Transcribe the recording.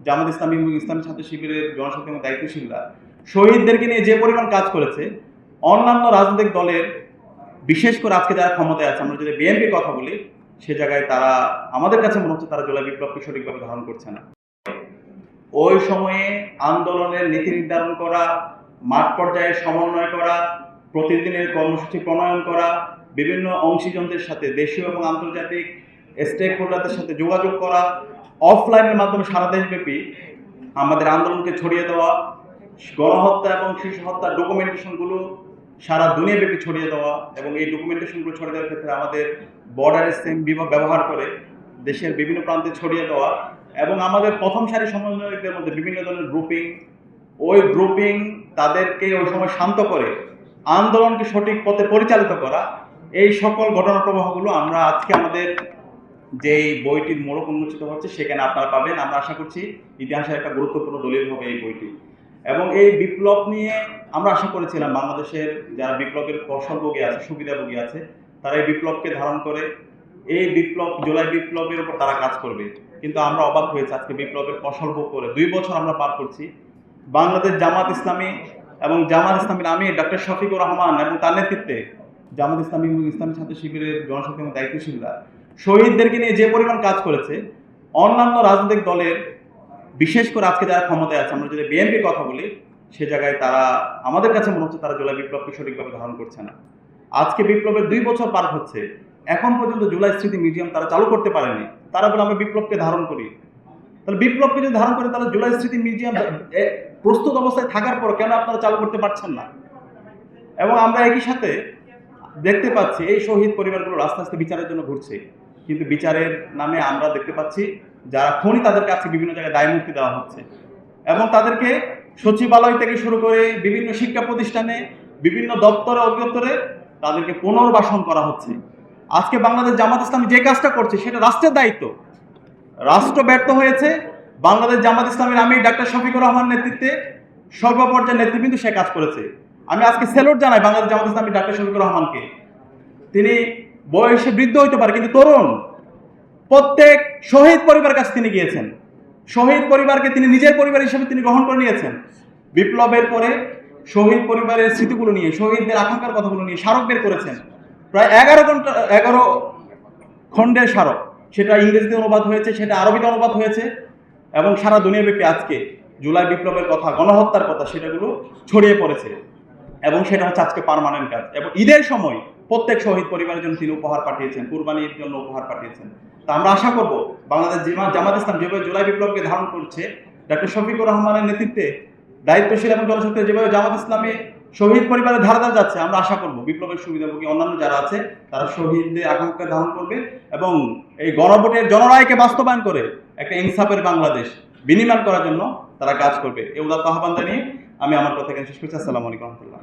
জামাত ইসলামী এবং ইসলামী ছাত্র শিবিরের জনশক্তি এবং দায়িত্বশীলরা শহীদদেরকে নিয়ে যে পরিমাণ কাজ করেছে, অন্যান্য রাজনৈতিক দলের বিশেষ করে আজকে যারা ক্ষমতায় আছে, আমরা যদি বিএনপির কথা বলি, সে জায়গায় তারা আমাদের কাছে মনে হচ্ছে তারা জুলাই বিপ্লবকে সঠিকভাবে ধারণ করছে না। ওই সময়ে আন্দোলনের নীতি নির্ধারণ করা, মাঠ পর্যায়ে সমন্বয় করা, প্রতিদিনের কর্মসূচি প্রণয়ন করা, বিভিন্ন অংশীজনদের সাথে দেশীয় এবং আন্তর্জাতিক স্টেক হোল্ডারদের সাথে যোগাযোগ করা, অফলাইনের মাধ্যমে সারা দেশব্যাপী আমাদের আন্দোলনকে ছড়িয়ে দেওয়া, গণহত্যা এবং শিশু হত্যার ডকুমেন্টেশনগুলো সারা দুনিয়াব্যাপী ছড়িয়ে দেওয়া এবং এই ডকুমেন্টেশনগুলো ছড়িয়ে দেওয়ার ক্ষেত্রে আমাদের বর্ডার স্ট্যাম্প বিভাগ ব্যবহার করে দেশের বিভিন্ন প্রান্তে ছড়িয়ে দেওয়া এবং আমাদের প্রথম সারি সমন্বয়কদের মধ্যে বিভিন্ন ধরনের গ্রুপিং তাদেরকে ওই সময় শান্ত করে আন্দোলনকে সঠিক পথে পরিচালিত করা, এই সকল ঘটনা প্রবাহগুলো আমরা আজকে আমাদের যেই বইটির মোড়ক উন্মোচিত হচ্ছে সেখানে আপনারা পাবেন। আমরা আশা করছি ইতিহাসের একটা গুরুত্বপূর্ণ দলিল হবে এই বইটি। এবং এই বিপ্লব নিয়ে আমরা আশা করেছিলাম বাংলাদেশের যারা বিপ্লবের ফসলভোগী আছে, সুবিধাভোগী আছে, তারা এই বিপ্লবকে ধারণ করে এই জুলাই বিপ্লবের উপর তারা কাজ করবে। কিন্তু আমরা অবাক হয়েছি আজকে বিপ্লবের ফসলভোগ করে 2 বছর আমরা পার করছি। বাংলাদেশ জামাত ইসলামী এবং জামাত ইসলামীর আমির ডক্টর শফিকুর রহমান এবং তার নেতৃত্বে জামাত ইসলামী এবং ইসলামী ছাত্র শিবিরের জনশক্তি এবং দায়িত্বশীলরা শহীদদেরকে নিয়ে যে পরিমাণ কাজ করেছে, অন্যান্য রাজনৈতিক দলের বিশেষ করে আজকে যারা ক্ষমতায় আছে, আমরা যদি বিএনপির কথা বলি, সে জায়গায় তারা আমাদের কাছে মনে হচ্ছে তারা জুলাই বিপ্লবকে সঠিকভাবে ধারণ করছে না। আজকে বিপ্লবের 2 বছর পার হচ্ছে, এখন পর্যন্ত জুলাই স্মৃতি মিউজিয়াম তারা চালু করতে পারেনি। তারা বলে আমরা বিপ্লবকে ধারণ করি। তাহলে বিপ্লবকে যদি ধারণ করে তাহলে জুলাই স্মৃতি মিউজিয়াম প্রস্তুত অবস্থায় থাকার পর কেন আপনারা চালু করতে পারছেন না? এবং আমরা একই সাথে দেখতে পাচ্ছি এই শহীদ পরিবারগুলো আস্তে আস্তে বিচারের জন্য ঘুরছে, কিন্তু বিচারের নামে আমরা দেখতে পাচ্ছি যারা খুনি তাদের কাছে বিভিন্ন জায়গায় দায় মুক্তি দেওয়া হচ্ছে এবং তাদেরকে সচিবালয় থেকে শুরু করে বিভিন্ন শিক্ষা প্রতিষ্ঠানে, বিভিন্ন দপ্তরে অধিদপ্তরে তাদেরকে পুনর্বাসন করা হচ্ছে। আজকে বাংলাদেশ জামাত ইসলামী যে কাজটা করছে সেটা রাষ্ট্রের দায়িত্ব। রাষ্ট্র ব্যর্থ হয়েছে। বাংলাদেশ জামাত ইসলামীর আমির ডক্টর শফিকুর রহমান নেতৃত্বে সর্বপর্যায়ের নেতৃবৃন্দ সে কাজ করেছে। আমি আজকে স্যালুট জানাই বাংলাদেশ জামাত ইসলামী ডক্টর শফিকুর রহমানকে। তিনি বয়সে বৃদ্ধ হইতে পারে কিন্তু তরুণ। প্রত্যেক শহীদ পরিবারের কাছে তিনি গিয়েছেন। শহীদ পরিবারকে তিনি নিজের পরিবার হিসেবে তিনি গ্রহণ করে নিয়েছেন। বিপ্লবের পরে শহীদ পরিবারের স্মৃতিগুলো নিয়ে, শহীদদের আকাঙ্ক্ষার কথাগুলো নিয়ে স্মারক বের করেছেন। প্রায় 11 খণ্ডের স্মারক, সেটা ইংরেজিতে অনুবাদ হয়েছে, সেটা আরবিতে অনুবাদ হয়েছে এবং সারা দুনিয়াব্যাপী আজকে জুলাই বিপ্লবের কথা, গণহত্যার কথা সেটাগুলো ছড়িয়ে পড়েছে এবং সেটা হচ্ছে আজকে পার্মানেন্ট কাজ। এবং ঈদের সময় প্রত্যেক শহীদ পরিবারের জন্য তিনি উপহার পাঠিয়েছেন, কুরবানির জন্য উপহার পাঠিয়েছেন। তা আমরা আশা করব বাংলাদেশ জামাত ইসলাম যেভাবে জুলাই বিপ্লবকে ধারণ করছে, ডক্টর শফিকুর রহমানের নেতৃত্বে দায়িত্বশীল এবং জনশক্তি যেভাবে জামাত ইসলামী শহীদ পরিবারের ধারা ধারা যাচ্ছে, আমরা আশা করব বিপ্লবের সুবিধাভোগী অন্যান্য যারা আছে তারা শহীদদের আকাঙ্ক্ষা ধারণ করবে এবং এই গণভোটের জনরায়কে বাস্তবায়ন করে একটা ইনসাফের বাংলাদেশ বিনির্মাণ করার জন্য তারা কাজ করবে। এই উদাত্ত আহ্বান জানিয়ে আমি আমার কথা এখানে শেষ করছি। আসসালামু আলাইকুম রহমতুল্লাহ।